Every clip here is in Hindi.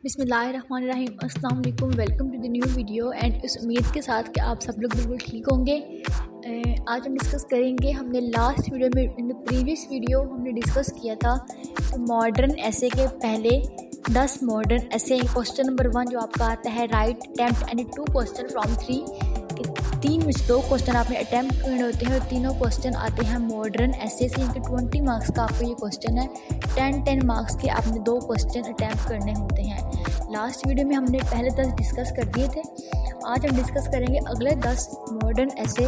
बिस्मिल्लाहिर्रहमानिर्रहीम, अस्सलाम वालेकुम। Welcome to the new video and इस उम्मीद के साथ कि आप सब लोग बिल्कुल ठीक होंगे। आज हम डिस्कस करेंगे, हमने लास्ट वीडियो में इन द प्रीवियस वीडियो हमने डिस्कस किया था कि मॉडर्न ऐसे के पहले 10 मॉडर्न ऐसे। क्वेश्चन नंबर 1 जो आपका आता है, right attempt any 2 question from 3, कि 3 में से 2 क्वेश्चन आपने अटैम्प्ट करने होते हैं और तीनों क्वेश्चन आते हैं मॉडर्न ऐसे से। इनके 20 मार्क्स का आपको ये क्वेश्चन है। 10 मार्क्स के आपने 2 क्वेश्चन अटैम्प्ट करने होते हैं। लास्ट वीडियो में हमने पहले 10 डिस्कस कर दिए थे। आज हम डिस्कस करेंगे अगले 10 मॉडर्न ऐसे।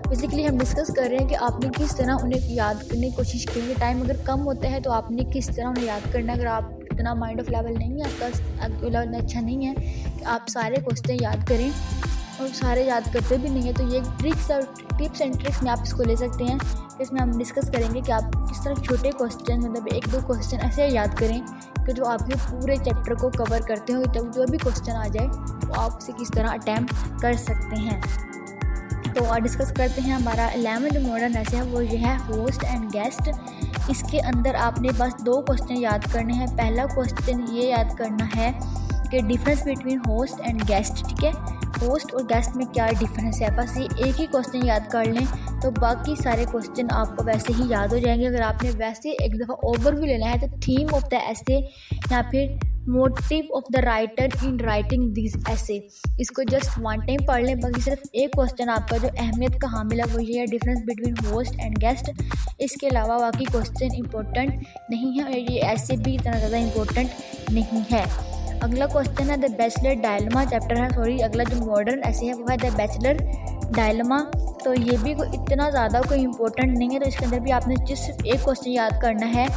बेसिकली हम डिस्कस कर रहे हैं कि आपने किस तरह उन्हें याद करने की कोशिश करेंगे। टाइम अगर कम होता है तो आपने किस तरह उन्हें याद करना है। अगर आप इतना माइंड ऑफ लेवल नहीं है, आपका लेवल अच्छा नहीं है कि आप सारे क्वेश्चन याद करें और सारे याद करते भी नहीं है, तो ये ट्रिक्स और टिप्स एंड ट्रिक्स में आप इसको ले सकते हैं। इसमें हम डिस्कस करेंगे कि आप किस तरह छोटे क्वेश्चन, मतलब 1-2 क्वेश्चन ऐसे याद करें कि जो आपके पूरे चैप्टर को कवर करते हो, तब जो भी क्वेश्चन आ जाए तो आप उसे किस तरह अटैम्प्ट कर सकते हैं। तो आज डिस्कस करते हैं हमारा 11 मॉडर्न ऐसे है, वो ये है होस्ट एंड गेस्ट। इसके अंदर आपने बस 2 क्वेश्चन याद करने हैं। पहला क्वेश्चन ये याद करना है कि difference between host and guest. ठीक है, होस्ट और गेस्ट में क्या डिफरेंस है, बस ये एक ही क्वेश्चन याद कर लें तो बाकी सारे क्वेश्चन आपको वैसे ही याद हो जाएंगे। अगर आपने वैसे एक दफ़ा ओवरव्यू लेना है तो थीम ऑफ द ऐसे या फिर motive of the writer in writing this ऐसे, इसको जस्ट 1 टाइम पढ़ लें। बाकी सिर्फ एक क्वेश्चन आपका जो अहमियत का हामिल है वो ये है, difference between host and guest. इसके अलावा बाकी क्वेश्चन इंपॉर्टेंट नहीं है और ये ऐसे भी इतना ज़्यादा इंपॉर्टेंट नहीं है। अगला क्वेश्चन है द बैचलर डायलमा चैप्टर है, अगला जो मॉडर्न ऐसे है वो है द बैचलर डायलमा। तो ये भी इतना ज़्यादा कोई इंपॉर्टेंट नहीं है, तो इसके अंदर भी आपने सिर्फ एक क्वेश्चन याद करना है,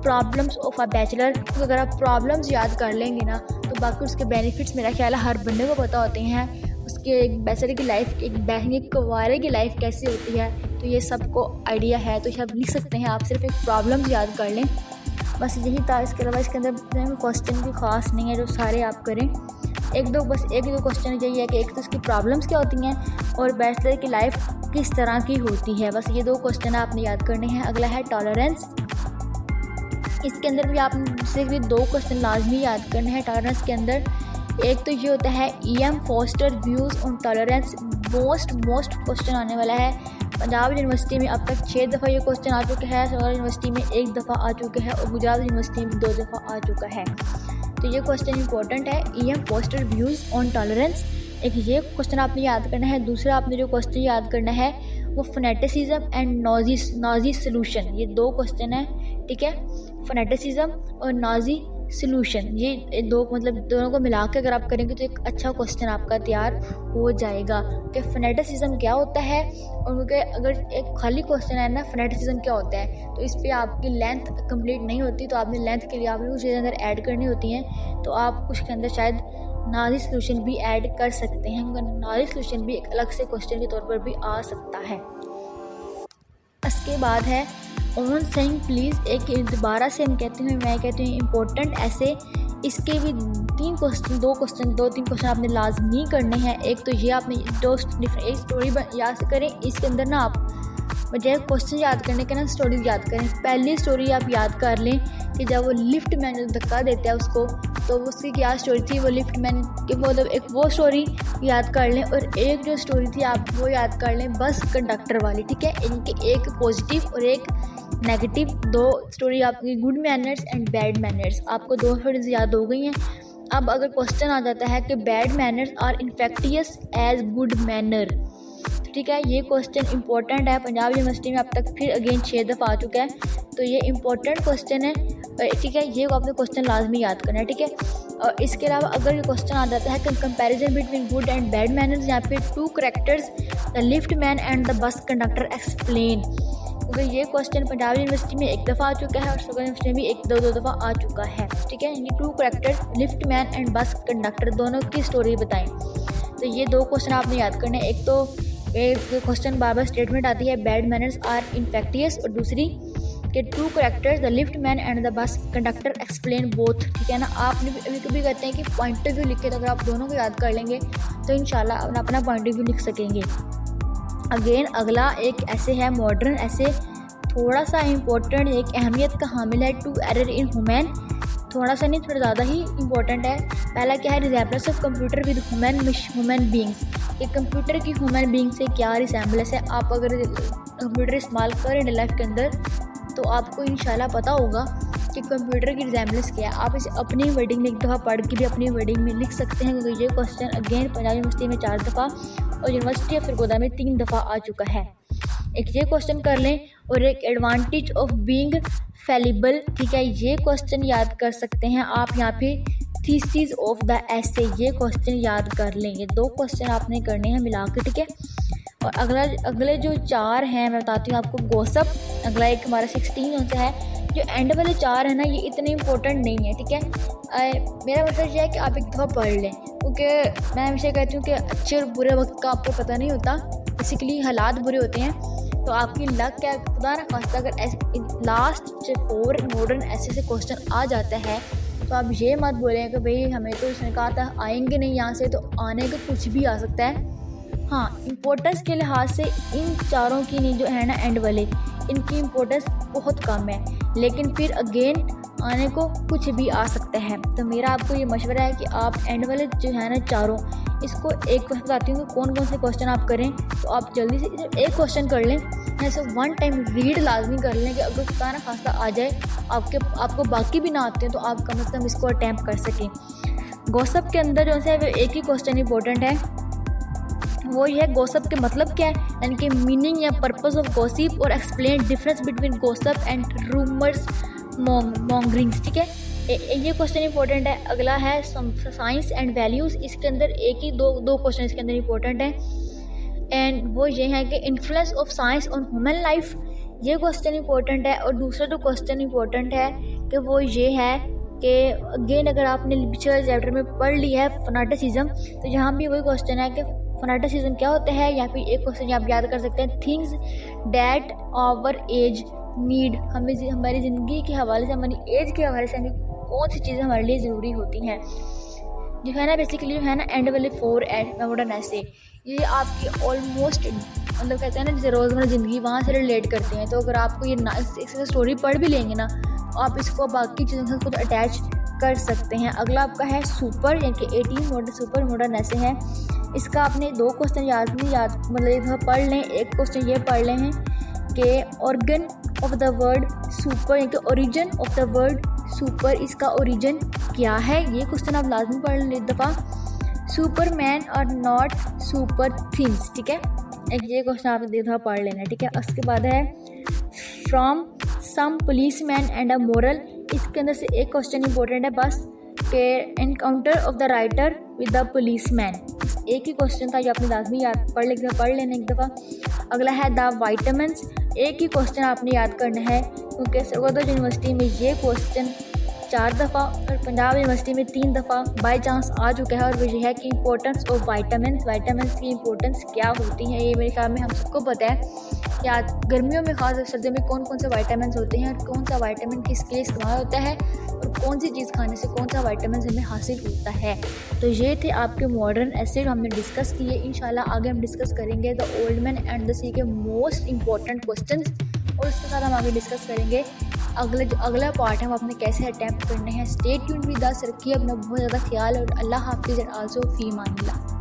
प्रॉब्लम्स ऑफ अ बैचलर। तो अगर आप प्रॉब्लम्स याद कर लेंगे ना तो बाकी उसके बेनिफिट्स मेरा ख्याल है हर बंदे को पता होते हैं। उसके एक बैचलर की लाइफ, एक कुंवारे की लाइफ कैसी होती है, तो ये सबको आइडिया है। तो सब लिख सकते हैं, आप सिर्फ एक प्रॉब्लम्स याद कर लें, बस यही था। इसके अलावा इसके अंदर क्वेश्चन भी ख़ास नहीं है जो सारे आप करें। एक दो क्वेश्चन यही है कि एक तो इसकी प्रॉब्लम्स क्या होती हैं और बैचलर की लाइफ किस तरह की होती है। बस ये 2 क्वेश्चन आपने याद करने हैं। अगला है टॉलरेंस। इसके अंदर भी आपने सिर्फ 2 क्वेश्चन लाजमी याद करने हैं। टॉलरेंस के अंदर एक तो ये होता है E.M. Forster views on tolerance. Most question आने वाला है। पंजाब यूनिवर्सिटी में अब तक 6 दफ़ा ये क्वेश्चन आ चुका है, सौर यूनिवर्सिटी में 1 दफ़ा आ चुका है और गुजरात यूनिवर्सिटी में 2 दफ़ा आ चुका है। तो ये क्वेश्चन इंपॉर्टेंट है, E.M. Forster views on tolerance. एक ये क्वेश्चन आपने याद करना है। दूसरा आपने जो क्वेश्चन याद करना है वो फनेटिसिज्म एंड नाजी सोल्यूशन। ये 2 क्वेश्चन है, ठीक है, फनेटिसिज्म और नाजी सोल्यूशन। ये 2 मतलब दोनों को मिला के अगर आप करेंगे तो एक अच्छा क्वेश्चन आपका तैयार हो जाएगा कि फनेटिसिज्म क्या होता है। और क्योंकि अगर एक खाली क्वेश्चन है ना फनेटिसिज्म क्या होता है, तो इस पर आपकी लेंथ कंप्लीट नहीं होती, तो आपने लेंथ के लिए आपने कुछ चीज़ें अंदर ऐड करनी होती हैं, तो आप कुछ के अंदर शायद नाजी सोल्यूशन भी ऐड कर सकते हैं। नाजी सोल्यूशन भी एक अलग से क्वेश्चन के तौर पर भी आ सकता है। इसके बाद है ऑन सेइंग प्लीज़। एक दोबारा से हम कहते हैं, मैं कहती हूँ इंपॉर्टेंट ऐसे। इसके भी 2-3 क्वेश्चन आपने लाजमी करने हैं। एक तो ये आपने एक स्टोरी याद करें। इसके अंदर ना आप बजाय क्वेश्चन याद करने के ना स्टोरी याद करें। पहली स्टोरी आप याद कर लें कि जब वो लिफ्ट मैन जो धक्का देता है उसको, तो उसकी क्या स्टोरी थी, वो लिफ्ट मैन के मतलब एक वो स्टोरी याद कर लें। और एक जो स्टोरी थी आप वो याद कर लें बस कंडक्टर वाली, ठीक है। इनके एक पॉजिटिव और एक नेगेटिव 2 स्टोरी आपकी, good manners and bad manners. आपको 2 स्टोरीज याद हो गई हैं। अब अगर क्वेश्चन आ जाता है कि bad manners are infectious as good manner, ठीक है, ये क्वेश्चन इंपॉर्टेंट है। पंजाब यूनिवर्सिटी में अब तक फिर अगेन 6 दफ़ा आ चुका है, तो ये इंपॉर्टेंट क्वेश्चन है, ठीक है। ये आपने क्वेश्चन लाजमी याद करना है, ठीक है। और इसके अलावा अगर ये क्वेश्चन आ जाता है कि comparison between good and bad manners या फिर 2 characters the lift man and the bus conductor explain, क्योंकि ये क्वेश्चन पंजाब यूनिवर्सिटी में 1 दफ़ा आ चुका है और सौर यूनिवर्सिटी में भी 1-2 दफ़ा आ चुका है, ठीक है। यानी 2 characters lift man and bus conductor दोनों की स्टोरी बताएं। तो ये 2 क्वेश्चन आपने याद करने हैं। एक तो एक क्वेश्चन बार स्टेटमेंट आती है बैड मैनर्स आर इन्फेक्टियस, और दूसरी कि 2 characters the lift man and the bus conductor explain both, ठीक है ना। आपने भी कभी कहते हैं कि पॉइंट ऑफ व्यू लिखे, तो अगर आप दोनों को याद कर लेंगे तो इंशाल्लाह अपना पॉइंट ऑफ व्यू लिख सकेंगे। अगेन अगला एक ऐसे है मॉडर्न ऐसे, थोड़ा सा इम्पोर्टेंट, एक अहमियत का हामिल है, टू एरर इन ह्यूमन। थोड़ा सा नहीं, थोड़ा ज़्यादा ही इंपॉर्टेंट है। पहला क्या है, resemblance of computer with human beings. कि कंप्यूटर की ह्यूमन बींग से क्या रिजेम्बलेंस है। आप अगर कंप्यूटर इस्तेमाल करें लाइफ के अंदर तो आपको इंशाल्लाह पता होगा कि कंप्यूटर की रिजेम्बलेंस क्या है। आप इसे अपनी वर्डिंग में एक दफ़ा पढ़ के भी अपनी वर्डिंग में लिख सकते हैं, क्योंकि ये क्वेश्चन अगेन पंजाब यूनिवर्सिटी में 4 दफ़ा और यूनिवर्सिटी ऑफ सरगोदा में 3 दफ़ा आ चुका है। एक ये क्वेश्चन कर लें और एक एडवांटेज ऑफ बीइंग फैलिबल, ठीक है, ये क्वेश्चन याद कर सकते हैं आप यहाँ पे। थीसिस ऑफ द एसे, ये क्वेश्चन याद कर लें। ये 2 क्वेश्चन आपने करने हैं मिला के, ठीक है। और अगले जो 4 हैं मैं बताती हूँ आपको। गोसप अगला एक हमारा 16 होता है। जो एंड वाले 4 हैं ना, ये इतने इंपॉर्टेंट नहीं है, ठीक है। मेरा मतलब ये है कि आप एक दफ़ा पढ़ लें, क्योंकि मैं हमेशा कहती हूँ कि अच्छे और बुरे वक्त का आपको पता नहीं होता। बेसिकली हालात बुरे होते हैं, तो आपकी लक क्या खुदा ना खास्ता अगर लास्ट 4 मॉडर्न ऐसे से क्वेश्चन आ जाता है तो आप ये मत बोलें कि भाई हमें तो इसने कहा था आएंगे नहीं यहाँ से, तो आने का कुछ भी आ सकता है। हाँ, इम्पोर्टेंस के लिहाज से इन 4 की नहीं जो है ना एंड वाले, इनकी इम्पोर्टेंस बहुत कम है, लेकिन फिर अगेन आने को कुछ भी आ सकता है। तो मेरा आपको ये मशवरा है कि आप एंड वाले जो है ना 4, इसको एक क्वेश्चन बताती हूँ कि कौन कौन से क्वेश्चन आप करें। तो आप जल्दी से एक क्वेश्चन कर लें, ऐसे 1 टाइम रीड लाजमी कर लें कि अगर खुदा ना खास्ता आ जाए आपको बाकी भी ना आते हैं तो आप कम से कम इसको अटैम्प्ट कर सकें। गॉसिप के अंदर जो है एक ही क्वेश्चन इंपॉर्टेंट है, वो ये है गॉसिप के मतलब क्या है, यानी कि मीनिंग या पर्पस ऑफ गॉसिप और explain difference between gossip and rumours mongerings, ठीक है। ये क्वेश्चन इंपॉर्टेंट है। अगला है साइंस एंड वैल्यूज़, इसके अंदर एक ही दो क्वेश्चन इसके अंदर इंपॉर्टेंट है। एंड वो ये है कि influence of science on human life, ये क्वेश्चन इंपॉर्टेंट है। और दूसरा जो क्वेश्चन इंपॉर्टेंट है कि वो ये है कि अगेन अगर आपने पिछले चैप्टर में पढ़ लिया है फनाटिसिज्म, तो यहाँ भी वही क्वेश्चन है कि फनाटिसिज्म क्या होता है। या फिर एक क्वेश्चन आप याद कर सकते हैं, things that our age need, हमें हमारी ज़िंदगी के हवाले से, हमारी एज के हवाले से हमें कौन सी चीज़ें हमारे लिए ज़रूरी होती हैं, जो है ना। बेसिकली जो है ना एंड वाले 4 मॉडर्न ऐसे, ये आपकी ऑलमोस्ट मतलब कहते हैं ना जैसे रोज़मर्रा ज़िंदगी वहाँ से रिलेट करते हैं। तो अगर आपको ये एक स्टोरी पढ़ भी लेंगे ना, तो आप इसको बाकी चीज़ों से खुद अटैच कर सकते हैं। अगला आपका है सुपर, यानी कि 18 मॉडर्न सुपर मॉडर्न ऐसे हैं। इसका आपने 2 क्वेश्चन मतलब एक पढ़ लें। एक क्वेश्चन ये पढ़ लें हैं कि organ of the word super, यानी कि origin of the word super, इसका ओरिजिन क्या है, ये क्वेश्चन आप लाजमी पढ़ लें एक दफ़ा। सुपरमैन और नॉट सुपर थिंग्स, ठीक है, एक ये क्वेश्चन आप एक दफ़ा पढ़ लेना, ठीक है। उसके बाद है from some policeman and a moral, इसके अंदर से एक क्वेश्चन इंपॉर्टेंट है बस कि encounter of the writer with the policeman, एक ही क्वेश्चन था जो आपने लाजमी याद पढ़ लेना एक दफ़ा। अगला है द वाइटामिन्स, एक ही क्वेश्चन आपने याद करना है, क्योंकि सरगोदा यूनिवर्सिटी में ये क्वेश्चन 4 दफ़ा और पंजाब यूनिवर्सिटी में 3 दफ़ा बाई चांस आ चुका है। और वो ये है कि इंपॉर्टेंस ऑफ वाइटामिन्स की इंपॉर्टेंस क्या होती है। ये मेरे ख्याल में हम सबको पता है कि आज गर्मियों में खास सर्दियों में कौन कौन से वाइटामिन्स होते हैं और कौन सा वाइटामिन किस लिए इस्तेमाल होता है और कौन सी चीज़ खाने से कौन सा वाइटामिन हमें हासिल होता है। तो ये थे आपके मॉडर्न एसिड हमने डिस्कस किए। इंशाल्लाह आगे हम डिस्कस करेंगे the old man and the sea के मोस्ट इंपॉर्टेंट क्वेश्चंस, और उसके साथ हम आगे डिस्कस करेंगे अगला पार्ट हम अपने कैसे अटैम्प्ट करने हैं। स्टे ट्यून्ड विद अस, रखिए अपना बहुत ज़्यादा ख्याल और अल्लाह हाफिज़ एंड आल्सो फी अमानिल्लाह।